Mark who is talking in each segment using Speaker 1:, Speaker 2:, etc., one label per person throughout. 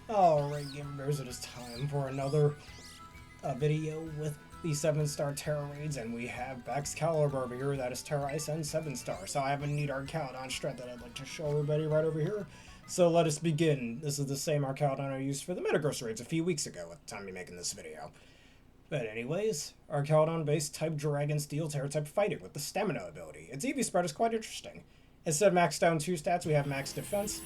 Speaker 1: Alright, gamers, it is time for another video with the 7-star Tera raids, and we have Baxcalibur over here. That is Tera Ice and 7-star. So I have a neat Arcaludon strat that I'd like to show everybody right over here. So let us begin. This is the same Arcaludon I used for the Metagross raids a few weeks ago at the time of making this video. But anyways, Arcaludon based type Dragon Steel Tera type fighting with the Stamina ability. Its EV spread is quite interesting. Instead of max down 2 stats, we have max defense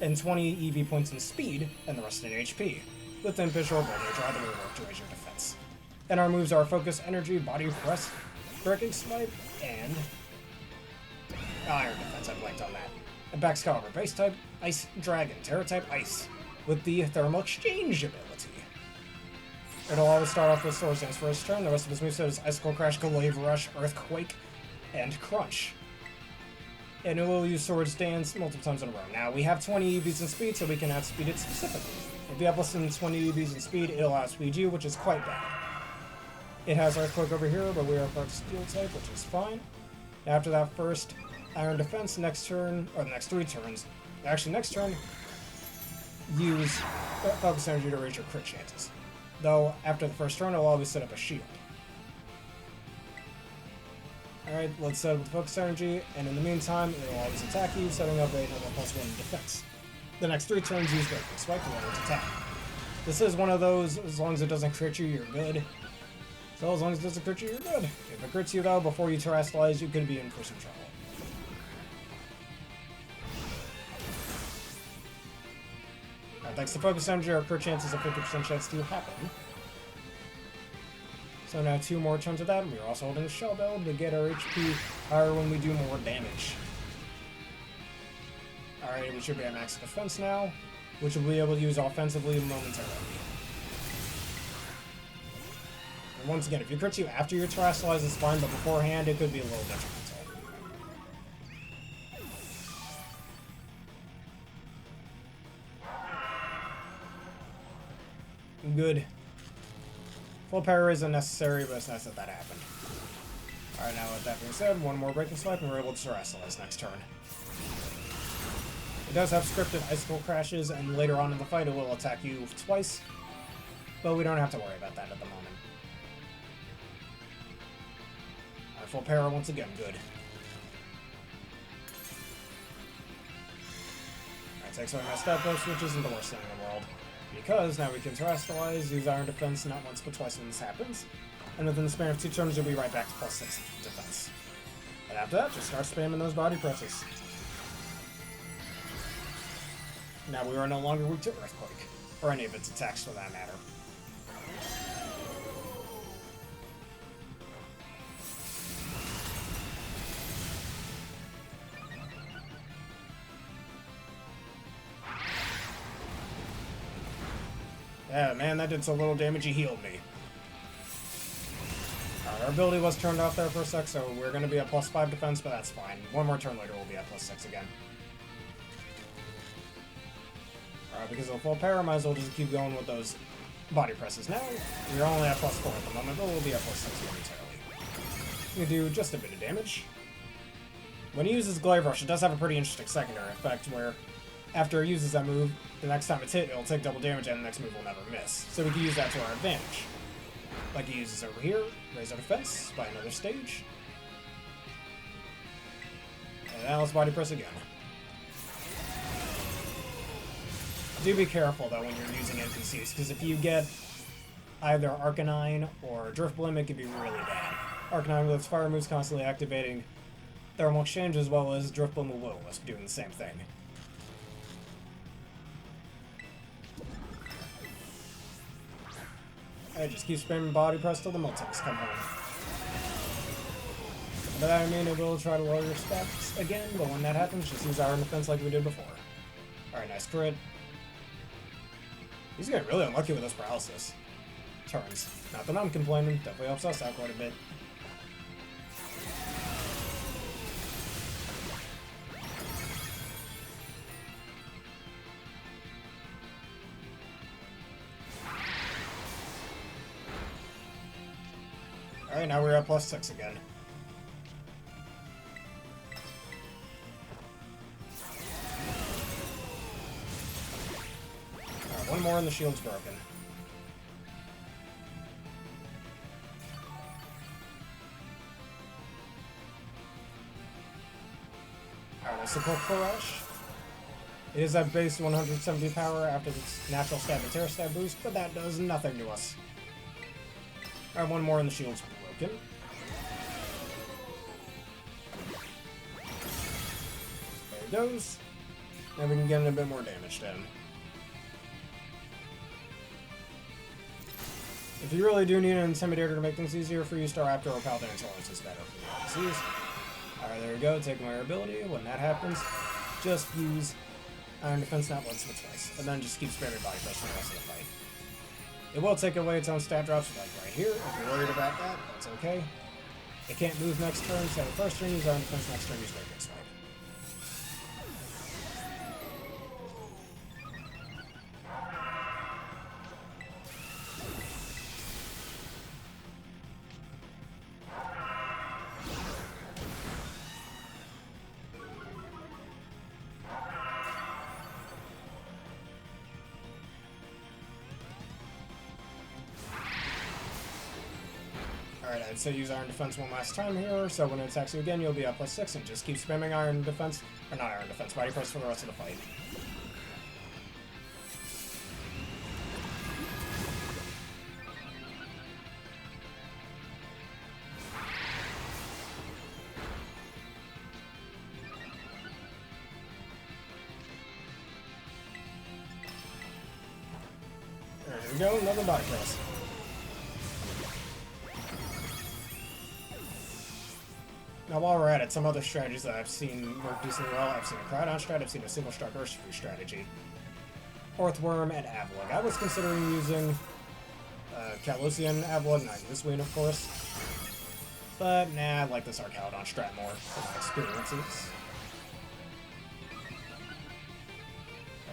Speaker 1: and 20 EV points in speed, and the rest in HP, with the visual ability to draw the move to raise your defense. And our moves are Focus, Energy, Body Press, Breaking Swipe, and Iron Defense. I blanked on that. And Baxcalibur base type Ice Dragon, Tera type Ice, with the Thermal Exchange ability. It'll always start off with Swords Dance for his turn. The rest of his moveset is Icicle Crash, Glaive Rush, Earthquake, and Crunch. And it will use Swords Dance multiple times in a row. Now, we have 20 EVs in speed, so we can outspeed it specifically. If you have less than 20 EVs in speed, it'll outspeed you, which is quite bad. It has Earthquake over here, but we are part Steel type, which is fine. After that first Iron Defense, next turn, or the next 3 turns, actually next turn, use Focus Energy to raise your crit chances. Though, after the first turn, it'll always set up a shield. Alright, let's set up with Focus Energy, and in the meantime, it'll always attack you, setting up another +1 defense. The next 3 turns, use Breaking Swipe to let it attack. This is one of those, as long as it doesn't crit you, you're good. So as long as it doesn't crit you, you're good. If it crits you though, before you terrestrialize, you could be in for some trouble. Alright, thanks to Focus Energy, our crit chances have 50% chance to happen. So now 2 more turns of that, and we're also holding a Shell Bell to get our HP higher when we do more damage. Alright, we should be at max defense now, which we'll be able to use offensively momentarily. And once again, if you crit you after your terrestrialize, it's fine, but beforehand it could be a little detrimental. Good. Full power isn't necessary, but it's nice that that happened. Alright, now with that being said, 1 more Breaking Swipe and we're able to terrestrialize next turn. It does have scripted Icicle Crashes, and later on in the fight it will attack you twice, but we don't have to worry about that at the moment. Alright, full power once again, good. Alright, takes away my stat boost, which isn't the worst thing in the world. Because now we can terrestrialize, use Iron Defense not once but twice when this happens, and within the span of 2 turns you'll be right back to +6 defense. And after that, just start spamming those body presses. Now we are no longer weak to Earthquake, or any of its attacks for that matter. Yeah, man, that did so little damage, he healed me. Our ability was turned off there for a sec, so we're going to be at +5 defense, but that's fine. 1 more turn later, we'll be at +6 again. Alright, because of the full power, might as well just keep going with those body presses. Now, we're only at +4 at the moment, but we'll be at +6 momentarily. We do just a bit of damage. When he uses Glaive Rush, it does have a pretty interesting secondary effect, where after it uses that move, the next time it's hit, it'll take double damage and the next move will never miss. So we can use that to our advantage. Like he uses over here, raise our defense by another stage. And now let's body press again. Do be careful though when you're using NPCs, because if you get either Arcanine or Driftblim, it can be really bad. Arcanine with its fire moves constantly activating Thermal Exchange, as well as Driftblim with Will-O-Wisp doing the same thing. Alright, just keep spamming body press till the Multics come home. By that I mean it will try to lower your stats again, but when that happens, just use Iron Defense like we did before. Alright, nice crit. He's getting really unlucky with those paralysis turns. Not that I'm complaining, definitely helps us out quite a bit. Alright, now we're at +6 again. one more and the shield's broken. Alright, that's the quick rush. It is at base 170 power after its natural stab and terra stab boost, but that does nothing to us. Alright, one more and the shield's broken. There it goes. Now we can get in a bit more damage to him. If you really do need an Intimidator to make things easier for you, Staraptor or Paladin Insolence is better for you. Alright, there we go. Take my ability. When that happens, just use Iron Defense not once but twice. And then just keep spamming Body Press for the rest of the fight. It will take away its own stat drops, like right here. If you're worried about that, that's okay. It can't move next turn, so first turn use Iron Defense, next turn use Radiant Swipe. Alright, I'd say use Iron Defense one last time here, so when it attacks you again, you'll be at +6, and just keep spamming Iron Defense, or not Iron Defense, Body Press for the rest of the fight. There we go, another Body Press. Now while we're at it, some other strategies that I've seen work decently well. I've seen a Crowdon strat, I've seen a single strike Urshifu strategy. Earthworm and Avalugg. I was considering using Calician Avalugg, not Hisuian of course. But nah, I like this Archaludon strat more from my experiences.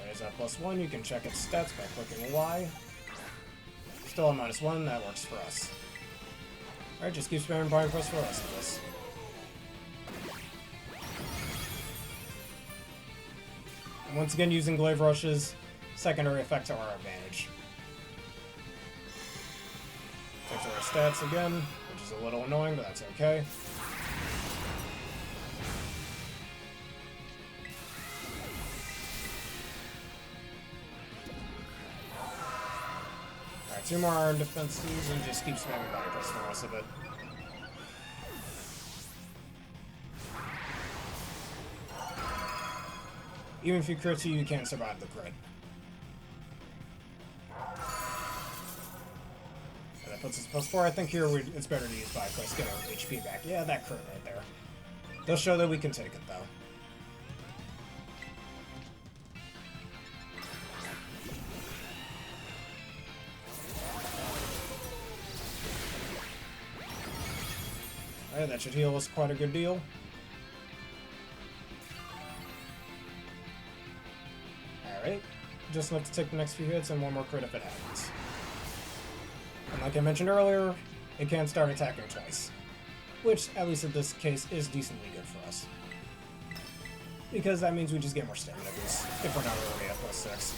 Speaker 1: There's that +1, you can check its stats by clicking Y. Still on -1, that works for us. Alright, just keep spamming Body Press for the rest of this. Once again, using Glaive Rush's secondary effect to our advantage. Takes our stats again, which is a little annoying, but that's okay. Alright, 2 more Iron Defenses, and just keep spamming Body Press for the rest of it. Even if you crit you can't survive the crit. And that puts us +4. I think here it's better to use Body Press, get our HP back. Yeah, that crit right there. They'll show that we can take it, though. Alright, that should heal us quite a good deal. Alright, just enough to take the next few hits and one more crit if it happens. And like I mentioned earlier, it can start attacking twice. Which, at least in this case, is decently good for us. Because that means we just get more stamina boosts, if we're not already at +6.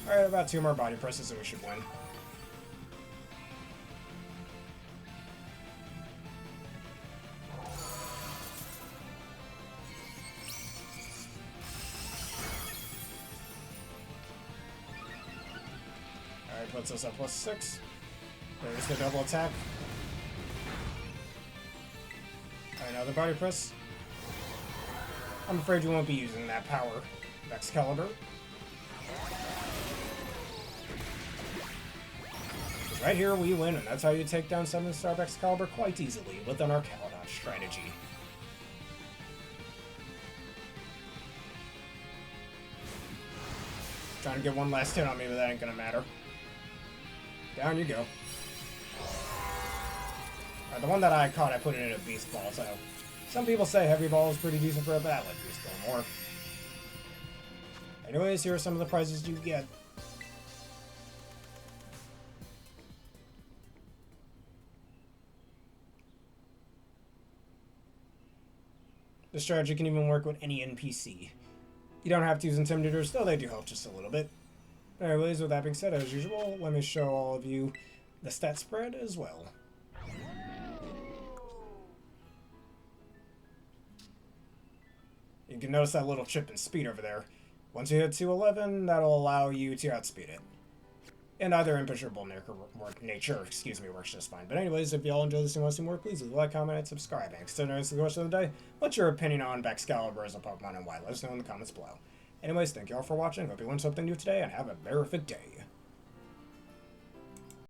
Speaker 1: Alright, about 2 more Body Presses and we should win. Puts us at +6. There's the double attack. Alright, another Body Press. I'm afraid you won't be using that power, Baxcalibur. Right here we win, and that's how you take down 7-star Baxcalibur quite easily with an Archaludon strategy. Trying to get one last hit on me, but that ain't gonna matter. Down you go. Alright, the one that I caught, I put it in a Beast Ball, so... Some people say Heavy Ball is pretty decent for it, but I like Beast Ball more. Anyways, here are some of the prizes you get. This strategy can even work with any NPC. You don't have to use Intimidators, though they do help just a little bit. Anyways, with that being said, as usual, let me show all of you the stat spread as well. You can notice that little chip in speed over there. Once you hit 211, that'll allow you to outspeed it. And either impenetrable nature, works just fine. But anyways, if y'all enjoy this and want to see more, please leave a like, comment, and subscribe. And consider the question of the day, what's your opinion on Baxcalibur as a Pokemon and why? Let us know in the comments below. Anyways, thank y'all for watching. Hope you learned something new today, and have a terrific day.